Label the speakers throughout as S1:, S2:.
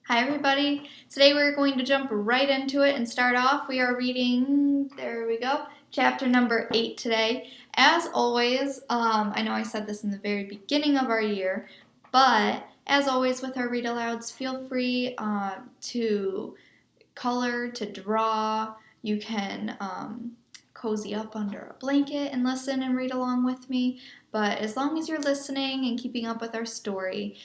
S1: Hi everybody. Today we're going to jump right into it and start off. We are reading, there we go, chapter number 8 today. As always, I know I said this in the very beginning of our year, but as always with our read alouds, feel free to color, to draw. You can cozy up under a blanket and listen and read along with me. But as long as you're listening and keeping up with our story,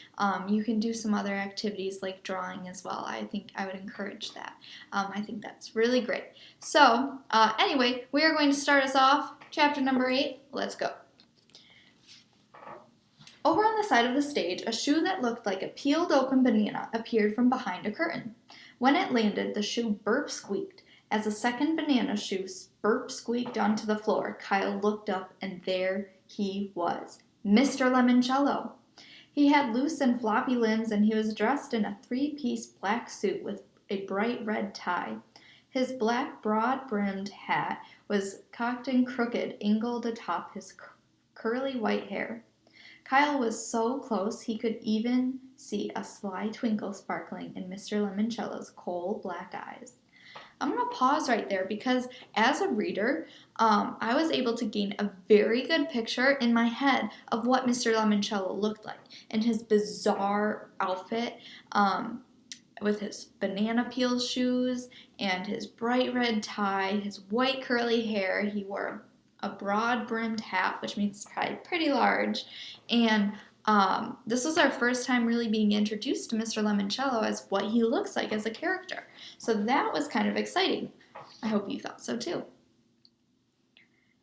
S1: you can do some other activities like drawing as well. I think I would encourage that. I think that's really great. So, anyway, we are going to start us off. Chapter number 8. Let's go. Over on the side of the stage, a shoe that looked like a peeled open banana appeared from behind a curtain. When it landed, the shoe burp squeaked. As a second banana shoe burp squeaked onto the floor, Kyle looked up, and there he was, Mr. Lemoncello. He had loose and floppy limbs, and he was dressed in a three-piece black suit with a bright red tie. His black, broad-brimmed hat was cocked and crooked, angled atop his curly white hair. Kyle was so close he could even see a sly twinkle sparkling in Mr. Lemoncello's coal black eyes. I'm going to pause right there because as a reader, I was able to gain a very good picture in my head of what Mr. Lemoncello looked like in his bizarre outfit with his banana peel shoes and his bright red tie, his white curly hair. He wore a broad-brimmed hat, which means it's probably pretty large, and this was our first time really being introduced to Mr. Lemoncello as what he looks like as a character. So that was kind of exciting. I hope you thought so too.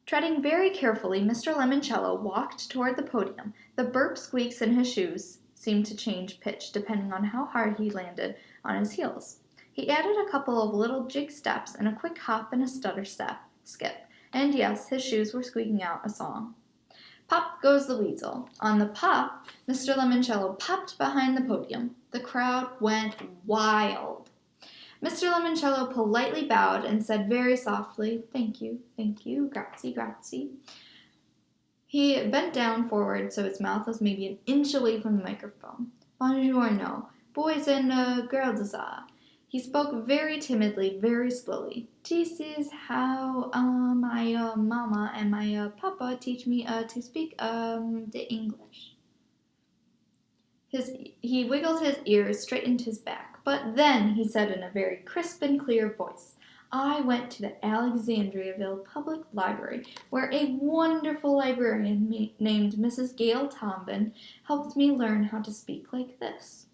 S1: Treading very carefully, Mr. Lemoncello walked toward the podium. The burp squeaks in his shoes seemed to change pitch depending on how hard he landed on his heels. He added a couple of little jig steps and a quick hop and a stutter skip. And yes, his shoes were squeaking out a song. Pop goes the weasel. On the pop, Mr. Lemoncello popped behind the podium. The crowd went wild. Mr. Lemoncello politely bowed and said very softly, thank you, grazie, grazie. He bent down forward so his mouth was maybe an inch away from the microphone. Buongiorno, boys and girls. He spoke very timidly, very slowly. This is how my mama and my papa teach me to speak the English. He wiggled his ears, straightened his back, but then he said in a very crisp and clear voice, I went to the Alexandriaville Public Library, where a wonderful librarian named Mrs. Gail Tombin helped me learn how to speak like this.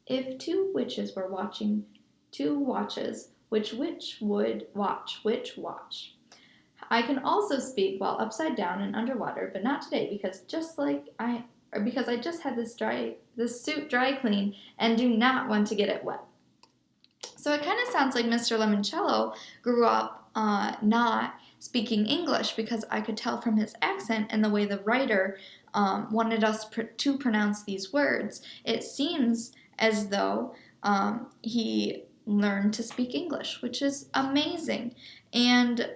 S1: If two witches were watching two watches, which witch would watch which watch? I can also speak while upside down and underwater, but not today because I just had this suit dry clean and do not want to get it wet. So it kind of sounds like Mr. Lemoncello grew up not speaking English because I could tell from his accent and the way the writer wanted us to pronounce these words. It seems as though he learned to speak English, which is amazing. And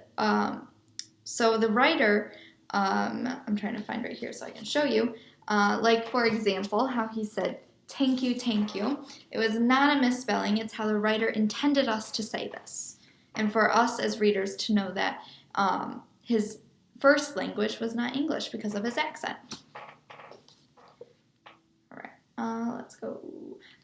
S1: so the writer, I'm trying to find right here so I can show you, like for example, how he said, thank you. It was not a misspelling. It's how the writer intended us to say this. And for us as readers to know that his first language was not English because of his accent. All right, let's go.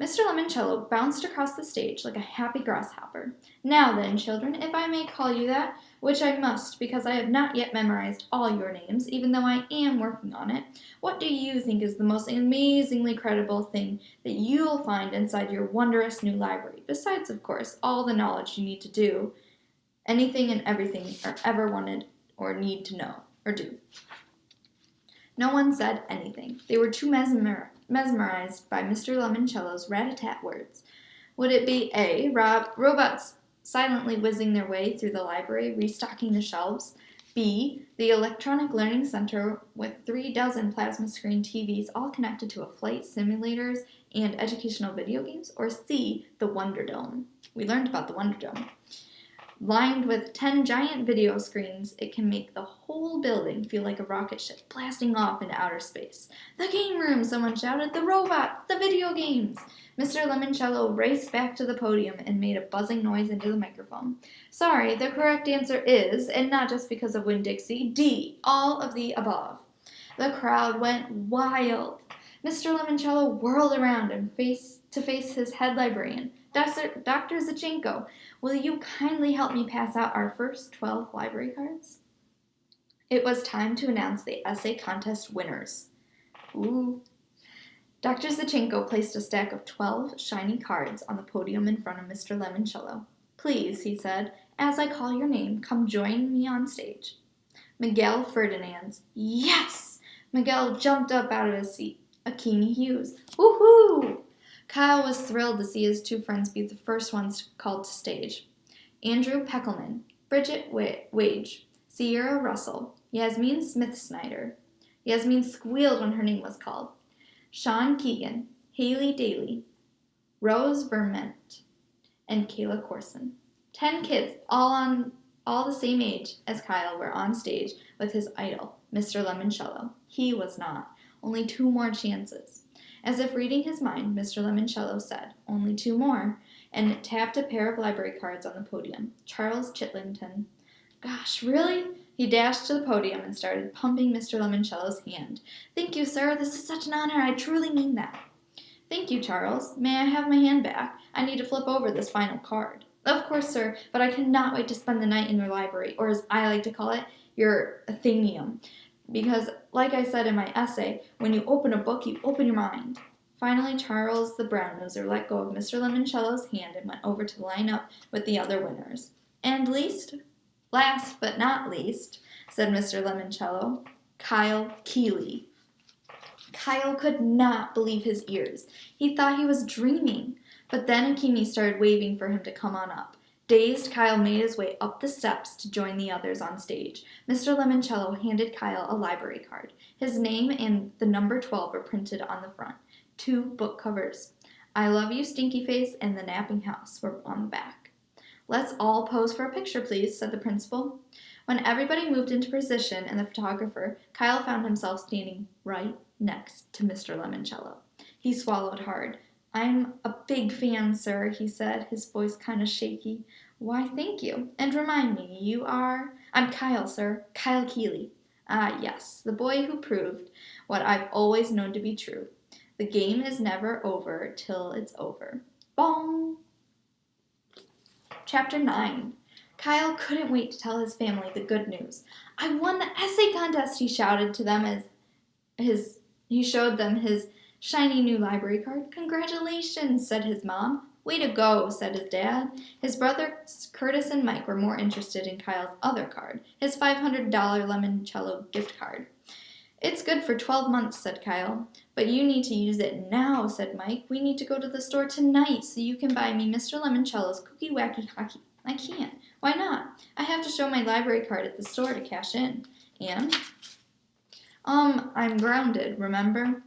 S1: Mr. Lemoncello bounced across the stage like a happy grasshopper. Now then, children, if I may call you that, which I must because I have not yet memorized all your names, even though I am working on it, what do you think is the most amazingly credible thing that you'll find inside your wondrous new library, besides, of course, all the knowledge you need to do anything and everything you ever wanted or need to know or do? No one said anything. They were too mesmerized by Mr. Lemoncello's rat-a-tat words. Would it be A, robots silently whizzing their way through the library, restocking the shelves? B, the electronic learning center with 36 plasma screen TVs all connected to a flight simulators and educational video games? Or C, the Wonder Dome? We learned about the Wonder Dome. Lined with 10 giant video screens, it can make the whole building feel like a rocket ship blasting off into outer space. The game room, someone shouted. The robot, the video games. Mr. Lemoncello raced back to the podium and made a buzzing noise into the microphone. Sorry, the correct answer is, and not just because of Winn-Dixie, D, all of the above. The crowd went wild. Mr. Lemoncello whirled around and face his head librarian. Dr. Zachenko, will you kindly help me pass out our first 12 library cards? It was time to announce the essay contest winners. Ooh. Dr. Zachenko placed a stack of 12 shiny cards on the podium in front of Mr. Lemoncello. Please, he said, as I call your name, come join me on stage. Miguel Ferdinand's. Yes! Miguel jumped up out of his seat. Akimi Hughes. Woohoo! Kyle was thrilled to see his two friends be the first ones called to stage. Andrew Peckelman, Bridget Wage, Sierra Russell, Yasmin Smith-Snyder. Yasmin squealed when her name was called. Sean Keegan, Haley Daly, Rose Vermont, and Kayla Corson. 10 kids, all the same age as Kyle, were on stage with his idol, Mr. Lemoncello. He was not. Only 2 more chances. As if reading his mind, Mr. Lemoncello said, only 2 more, and tapped a pair of library cards on the podium. Charles Chitlington. Gosh, really? He dashed to the podium and started pumping Mr. Lemoncello's hand. Thank you, sir. This is such an honor. I truly mean that. Thank you, Charles. May I have my hand back? I need to flip over this final card. Of course, sir, but I cannot wait to spend the night in your library, or as I like to call it, your Athenaeum. Because, like I said in my essay, when you open a book, you open your mind. Finally, Charles the Brown-Noser let go of Mr. Lemoncello's hand and went over to line up with the other winners. And last but not least, said Mr. Lemoncello, Kyle Keeley. Kyle could not believe his ears. He thought he was dreaming. But then Akimi started waving for him to come on up. Dazed, Kyle made his way up the steps to join the others on stage. Mr. Lemoncello handed Kyle a library card. His name and the number 12 were printed on the front. 2 book covers. I Love You, Stinky Face, and The Napping House were on the back. Let's all pose for a picture, please, said the principal. When everybody moved into position and the photographer, Kyle found himself standing right next to Mr. Lemoncello. He swallowed hard. I'm a big fan, sir, he said, his voice kind of shaky. Why, thank you. And remind me, you are? I'm Kyle, sir. Kyle Keeley. Ah, yes, the boy who proved what I've always known to be true. The game is never over till it's over. Bong! Chapter 9. Kyle couldn't wait to tell his family the good news. I won the essay contest, he shouted to them as he showed them his shiny new library card. Congratulations, said his mom. Way to go, said his dad. His brothers Curtis and Mike were more interested in Kyle's other card, his $500 Lemoncello gift card. It's good for 12 months, said Kyle. But you need to use it now, said Mike. We need to go to the store tonight so you can buy me Mr. Lemoncello's Cookie Wacky Hockey. I can't. Why not? I have to show my library card at the store to cash in. And? I'm grounded, remember?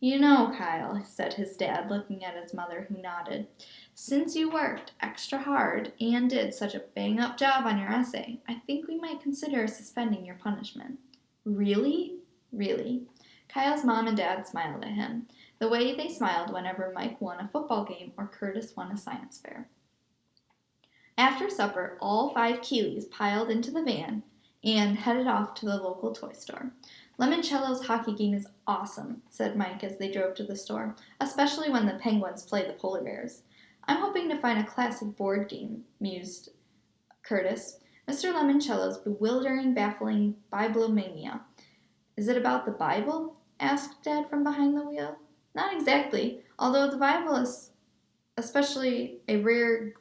S1: You know, Kyle, said his dad, looking at his mother, who nodded. Since you worked extra hard and did such a bang-up job on your essay, I think we might consider suspending your punishment. Really? Really. Kyle's mom and dad smiled at him, the way they smiled whenever Mike won a football game or Curtis won a science fair. After supper, all 5 Keeleys piled into the van and headed off to the local toy store. Lemoncello's hockey game is awesome, said Mike as they drove to the store, especially when the Penguins play the Polar Bears. I'm hoping to find a classic board game, mused Curtis. Mr. Lemoncello's bewildering, baffling Bibliomania. Is it about the Bible? Asked Dad from behind the wheel. Not exactly, although the Bible is especially a rare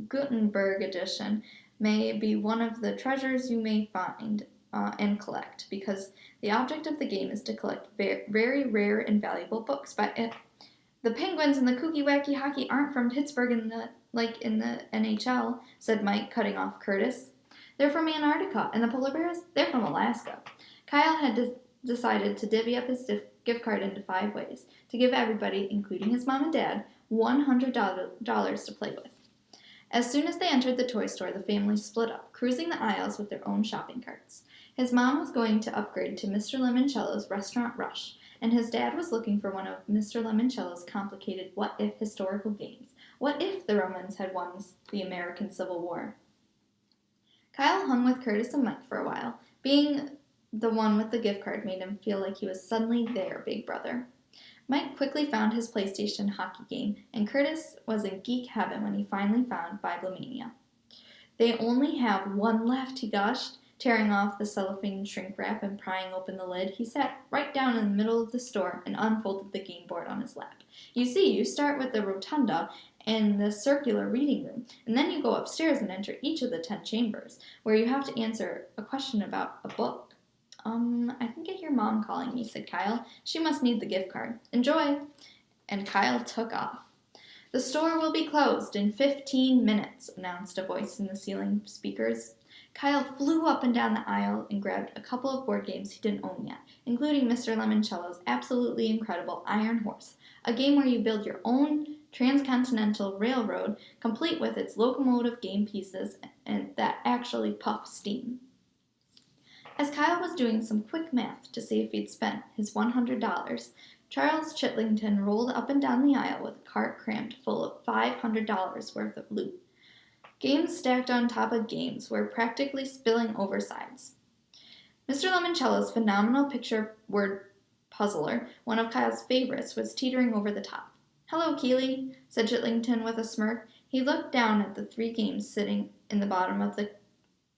S1: Gutenberg edition may be one of the treasures you may find and collect, because the object of the game is to collect very rare and valuable books by it. The Penguins and the Cookie Wacky Hockey aren't from Pittsburgh in the NHL, said Mike, cutting off Curtis. They're from Antarctica, and the Polar Bears, they're from Alaska. Kyle had decided to divvy up his gift card into 5 ways, to give everybody, including his mom and dad, $100 to play with. As soon as they entered the toy store, the family split up, cruising the aisles with their own shopping carts. His mom was going to upgrade to Mr. Lemoncello's Restaurant Rush, and his dad was looking for one of Mr. Lemoncello's complicated what-if historical games. What if the Romans had won the American Civil War? Kyle hung with Curtis and Mike for a while. Being the one with the gift card made him feel like he was suddenly their big brother. Mike quickly found his PlayStation hockey game, and Curtis was in geek heaven when he finally found Biblemania. They only have one left, he gushed. Tearing off the cellophane shrink wrap and prying open the lid, he sat right down in the middle of the store and unfolded the game board on his lap. You see, you start with the rotunda and the circular reading room, and then you go upstairs and enter each of the 10 chambers, where you have to answer a question about a book. I think I hear Mom calling me, said Kyle. She must need the gift card. Enjoy! And Kyle took off. The store will be closed in 15 minutes, announced a voice in the ceiling speakers. Kyle flew up and down the aisle and grabbed a couple of board games he didn't own yet, including Mr. Lemoncello's absolutely incredible Iron Horse, a game where you build your own transcontinental railroad, complete with its locomotive game pieces and that actually puff steam. As Kyle was doing some quick math to see if he'd spent his $100, Charles Chitlington rolled up and down the aisle with a cart crammed full of $500 worth of loot. Games stacked on top of games were practically spilling over sides. Mr. Lemoncello's phenomenal picture word puzzler, one of Kyle's favorites, was teetering over the top. Hello, Keeley, said Chitlington with a smirk. He looked down at the 3 games sitting in the bottom of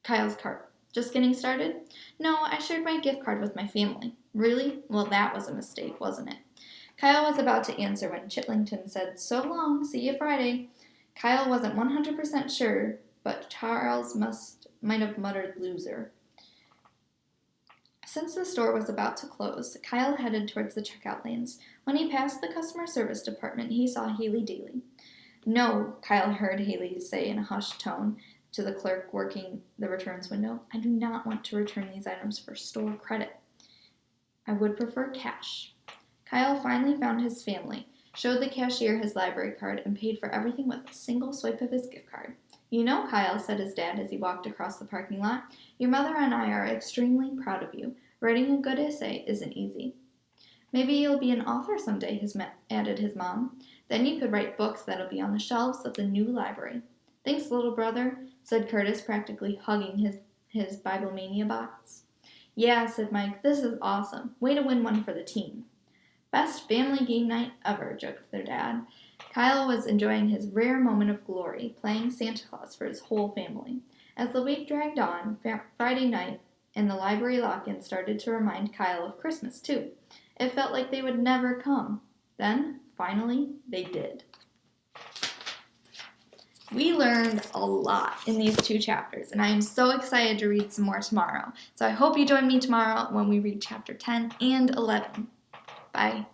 S1: Kyle's cart. Just getting started? No, I shared my gift card with my family. Really? Well, that was a mistake, wasn't it? Kyle was about to answer when Chitlington said, So long, see you Friday. Kyle wasn't 100% sure, but Charles might have muttered loser. Since the store was about to close, Kyle headed towards the checkout lanes. When he passed the customer service department, he saw Haley Daly. No, Kyle heard Haley say in a hushed tone to the clerk working the returns window, I do not want to return these items for store credit. I would prefer cash. Kyle finally found his family, showed the cashier his library card, and paid for everything with a single swipe of his gift card. You know, Kyle, said his dad as he walked across the parking lot, your mother and I are extremely proud of you. Writing a good essay isn't easy. Maybe you'll be an author someday, added his mom. Then you could write books that'll be on the shelves of the new library. Thanks, little brother, said Curtis, practically hugging his Biblemania box. Yeah, said Mike, this is awesome. Way to win one for the team. Best family game night ever, joked their dad. Kyle was enjoying his rare moment of glory, playing Santa Claus for his whole family. As the week dragged on, Friday night and the library lock-in started to remind Kyle of Christmas, too. It felt like they would never come. Then, finally, they did. We learned a lot in these 2 chapters, and I am so excited to read some more tomorrow. So I hope you join me tomorrow when we read chapter 10 and 11. Bye.